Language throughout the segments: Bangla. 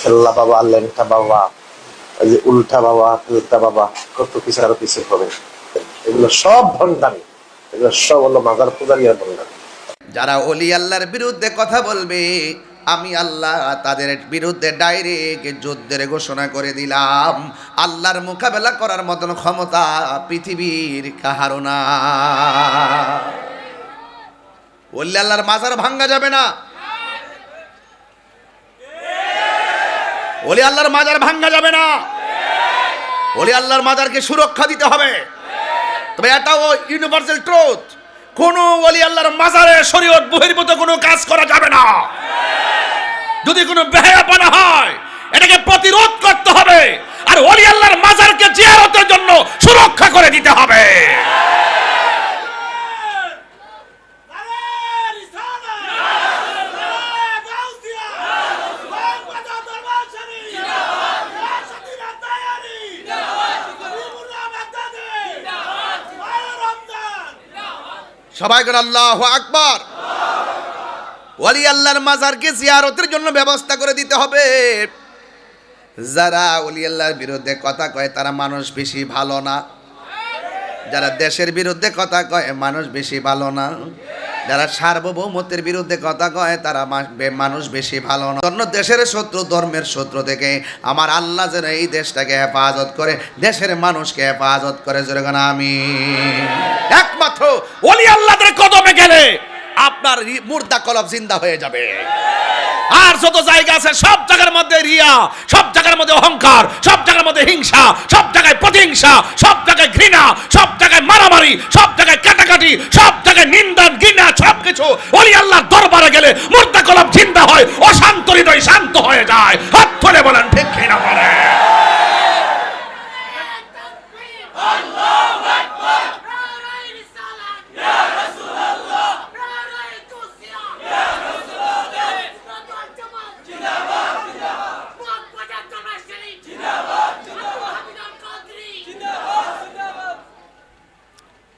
খেলনা বাবা, ল্যাংটা বাবা, এই যে উল্টা বাবা, ফেলতা বাবা, কত কিছু আরো কিছু হবে। এগুলো সব ভণ্ডামি, এগুলো সব হলো মাজার পূজারীর ভণ্ডামি। যারা ওলি আল্লাহর বিরুদ্ধে কথা বলবে, আমি আল্লাহ তাদের বিরুদ্ধে ডাইরেক্ট যুদ্ধের ঘোষণা করে দিলাম। আল্লাহর মোকাবেলা করার মতন ক্ষমতা পৃথিবীর কাহারও না। ওলি আল্লাহর মাজার ভাঙ্গা যাবে না, ওলি আল্লাহর মাজার ভাঙ্গা যাবে না। ওলি আল্লাহর মাজারকে সুরক্ষা দিতে হবে। তবে এটাও ইউনিভার্সাল ট্রুথ, কোন ওলি আল্লাহর মাজারে শরীয়ত বহির্ভূত কোনো কাজ করা যাবে না। যদি কোনো বেহায়াপনা হয়, এটাকে প্রতিরোধ করতে হবে, আর ওলি আল্লাহর মাজারকে জিয়ারতের জন্য সুরক্ষা করে দিতে হবে। সবাই করে আল্লাহু আকবার। ওলি আল্লাহর মাজারকে জিয়ারতের জন্য ব্যবস্থা করে দিতে হবে। যারা ওলি আল্লাহর বিরুদ্ধে কথা কয় তারা মানুষ বেশি ভালো না। যারা দেশের বিরুদ্ধে কথা কয় মানুষ বেশি ভালো না। যারা সার্বভৌমত্বের বিরুদ্ধে কথা কয় তারা মানুষ বেশি ভালো না। অন্য দেশের শত্রু, ধর্মের শত্রু থেকে আমার আল্লাহ যেন এই দেশটাকে হেফাজত করে, দেশের মানুষকে হেফাজত করে। যেরকম আমিন। একমাত্র ওলি আল্লাহদের কদমে গেলে আপনার মুর্দা কলব জিন্দা হয়ে যাবে। আর যত জায়গা আছে সব জায়গার মধ্যে রিয়া, সব জায়গার মধ্যে অহংকার, সব জায়গার মধ্যে হিংসা, সব জায়গায় প্রতিহিংসা, সব জায়গায় ঘৃণা, সব জায়গায় মারামারি, সব জায়গায় কাটাকাটি, সব জায়গায় নিন্দা ঘৃণা, সবকিছু ওলি আল্লাহর দরবারে গেলে মুর্দা কলব জিন্দা হয়, অশান্ত হৃদয় শান্ত হয়ে যায়। হাত তুলে বলেন ঠিক কিনা বলেন।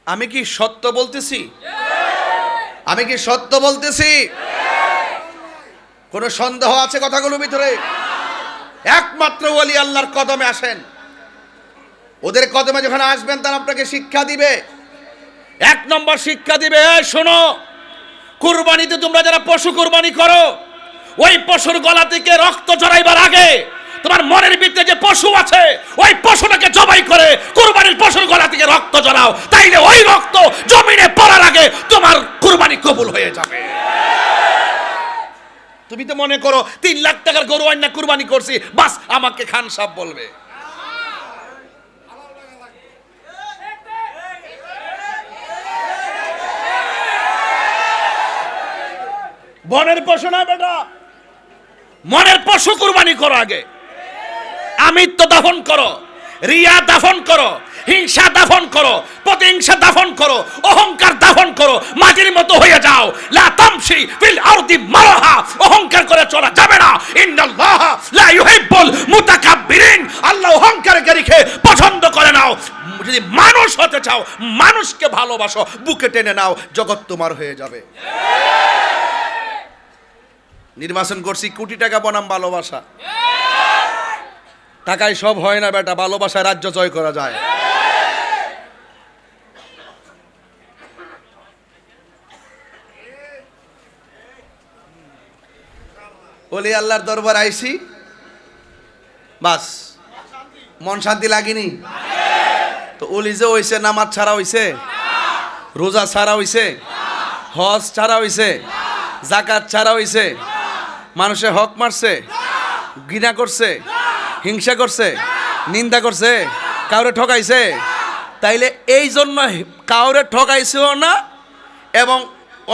আমি কি সত্য বলতেছি? আমি কি সত্য বলতেছি? কোনো সন্দেহ আছে কথাগুলোর ভিতরে? একমাত্র ওলি আল্লাহর কদমে আসেন। ওদের কদমে যখন আসবেন তারা আপনাকে শিক্ষা দিবে। এক নম্বর শিক্ষা দিবে, শোনো, কুরবানিতে তোমরা যারা পশু কুরবানি করো, ওই পশুর গলা থেকে রক্ত ঝরাইবার আগে তোমার মনের ভিতরে যে পশু আছে ওই পশুটাকে জবাই করে কুরবানির পশুর গলা থেকে রক্ত ঝরাও, তাইলে ওই রক্ত জমিনে পড়ার আগে তোমার কুরবানি কবুল হয়ে যাবে। তুমি তো মনে করো 3 লাখ টাকার গরু আইনা কুরবানি করছি, বাস আমাকে খান সাহেব বলবে। বনের পশু না বেটা, মনের পশু কুরবানি করো আগে। আমিত্ব দাফন করো, রিয়া দাফন করো, হিংসা দাফন করো, প্রতিহিংসা দাফন করো, অহংকার দাফন করো, মাটির মতো হয়ে যাও। লা তামশি ফিল আরদি মারাহা, অহংকার করে চলা যাবে না। ইন্নাল্লাহ লা ইউহিব্বুল মুতাকাব্বিরিন, আল্লাহ অহংকারীকে পছন্দ করে নাও। যদি মানুষ হতে চাও, মানুষকে ভালোবাসো, বুকে টেনে নাও, জগৎ তোমার হয়ে যাবে। নির্বাচন করছি কোটি টাকা বনাম ভালোবাসা। টাকায় সব হয় না বেটা, ভালোবাসায় রাজ্য জয় করা যায়। ওলি আল্লাহর দরবার আইছি, বাস মন শান্তি লাগেনি তো। ওলি যে হইছে নামাজ ছাড়া হইছে, রোজা ছাড়া হইছে, হজ ছাড়া হইছে, জাকাত ছাড়া হইছে, মানুষের হক মারছে, ঘৃণা করছে, হিংসা করছে, নিন্দা করছে, কাউরে ঠকাইছে। তাইলে এই জন্য কাউরে ঠকাইছেও না এবং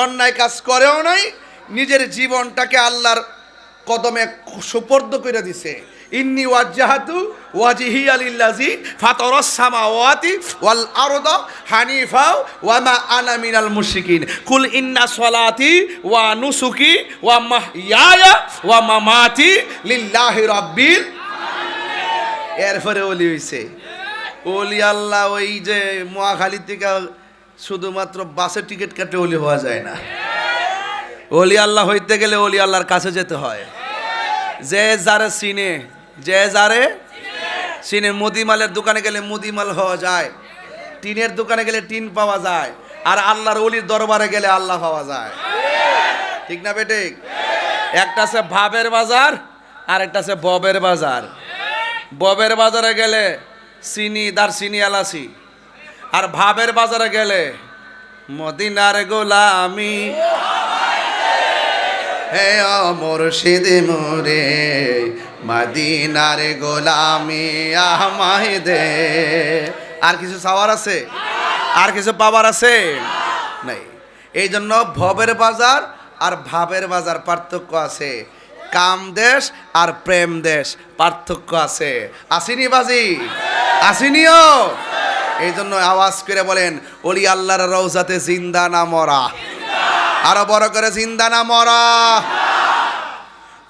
অন্যায় কাজ করেও নাই, নিজের জীবনটাকে আল্লাহর কদমে সুপর্দ করে দিছে। ইন্নি ওয়াজ্জাহাতু ওয়াজহিয়া লিল্লাযী ফাতারাস সামাওয়াতি ওয়াল আরদা হানিফা ওয়া মা আনা মিনাল মুশরিকিন কুল ইন্না সলাতি ওয়া নুসুকি ওয়া মাহইয়ায়া ওয়া মামাতি লিল্লাহি রাব্বিল আলামিন। এরপরে ওলি হইছে। ওলি আল্লাহ ওই যে মহাখালী থেকে শুধুমাত্র বাসের টিকিট কাটে ওলি হওয়া যায় না। ওলি আল্লাহ হইতে গেলে ওলি আল্লাহর কাছে যেতে হয়। যে যারে চিনে, যে যারে চিনে। মুদিমালের দোকানে গেলে মুদিমাল হওয়া যায়, টিনের দোকানে গেলে টিন পাওয়া যায়, আর আল্লাহর ওলির দরবারে গেলে আল্লাহ পাওয়া যায়। ঠিক না বেঠিক? একটা আছে ভাবের বাজার, আর একটা আছে ববের বাজার। ববের বাজারে গেলে চিনি দারচিনি এলাচি, আর ভাবের বাজারে গেলে মদিনার গোলামি। হে মুর্শিদ মোরে মদিনার গোলামি আমায় দে। আর কিছু চাওয়ার আছে? আর কিছু পাওয়ার আছে? নাই। এই জন্য ভবের বাজার আর ভাবের বাজার পার্থক্য আছে, কাম দেশ আর প্রেম দেশ পার্থক্য আছে। আসিনি বাজি? আসিনিও? এই জন্য আওয়াজ করে বলেন, ওলি আল্লাহর রওজাতে জিন্দা না মরা। আরো বড় করে, জিন্দা না মরা।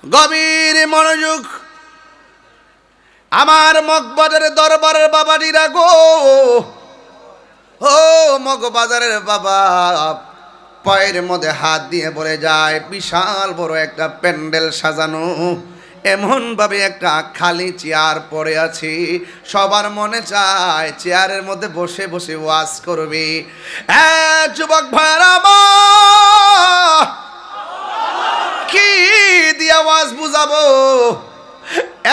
গভীর মনোযোগ। আমার মগবাজারের দরবারের বাবাজিরা গো, ও মগবাজারের বাবা, পায়ের মধ্যে হাত দিয়ে বলে যায়, বিশাল বড় একটা প্যান্ডেল সাজানো, এমন ভাবে একটা খালি চেয়ার পড়ে আছি, সবার মনে চায় চেয়ারের মধ্যে বসে বসে ওয়াজ করবি। যুবক ভাইরা আমার, কি দিয়ে ওয়াজ বুঝাবো?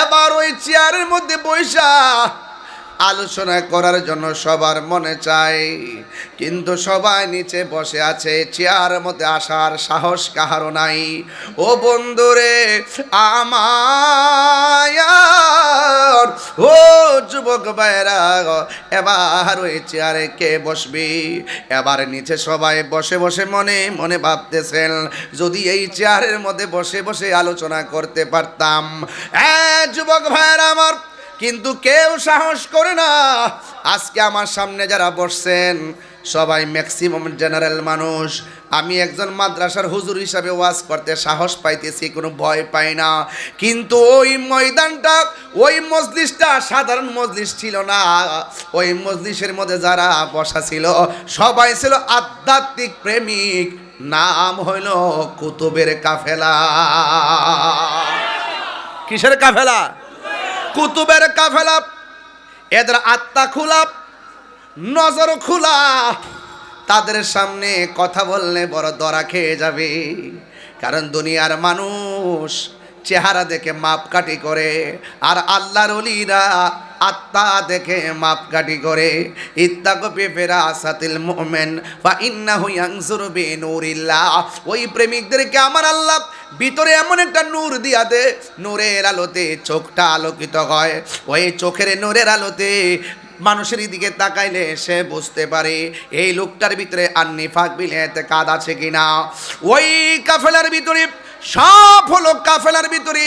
এবার ওই চেয়ারের মধ্যে বৈশা আলোচনা করার জন্য সবার মনে চায়, কিন্তু সবাই নিচে বসে আছে, চেয়ারের মধ্যে আসার সাহস কাহারও নাই। ও বন্ধুরে আমার, ও যুবক ভাইরা, এবার ওই চেয়ারে কে বসবি? এবার নিচে সবাই বসে বসে মনে মনে ভাবতেছেন, যদি এই চেয়ারের মধ্যে বসে বসে আলোচনা করতে পারতাম। যুবক ভাইরা আমার, কিন্তু কেউ সাহস করে না। আজকে আমার সামনে যারা বসছেন সবাই ম্যাক্সিমাম জেনারেল মানুষ। আমি একজন মাদ্রাসার হুজুর হিসাবে ওয়াজ করতে সাহস পাইতেছি, কোনো ভয় পাই না। কিন্তু ওই ময়দানটা, ওই মজলিসটা সাধারণ মজলিস ছিল না। ওই মজলিসের মধ্যে যারা বসা ছিল সবাই ছিল আধ্যাত্মিক প্রেমিক, নাম হইল কুতুবের কাফেলা। কিসের কাফেলা? কুতুবের কাফেলা। এদের আত্মা খোলা, নজর খোলা, তাদের সামনে কথা বললে বড় ধরা খেয়ে যাবে। কারণ দুনিয়ার মানুষ চেহারা দেখে মাপকাঠি করে, আর আল্লাহর ওলিরা আত্মা দেখে মাপকাঠি করে। ইত্তাকু ফিরাসাতিল মুমিন ফা ইন্নাহু ইয়ানজুরু বিনুরিল্লাহ। ওই প্রেমিকদেরকে আমার আল্লাহ ভিতরে এমন একটা নূর দিয়া দে, নূরের আলোতে চোখটা আলোকিত হয়। ওই চোখের নূরের আলোতে মানুষের দিকে তাকাইলে সে বুঝতে পারে এই লোকটার ভিতরে আন্নিফাক বিলেতে কাদ আছে কিনা। ওই কাফেলার ভিতরে সব হলো কাফেলার ভিতরে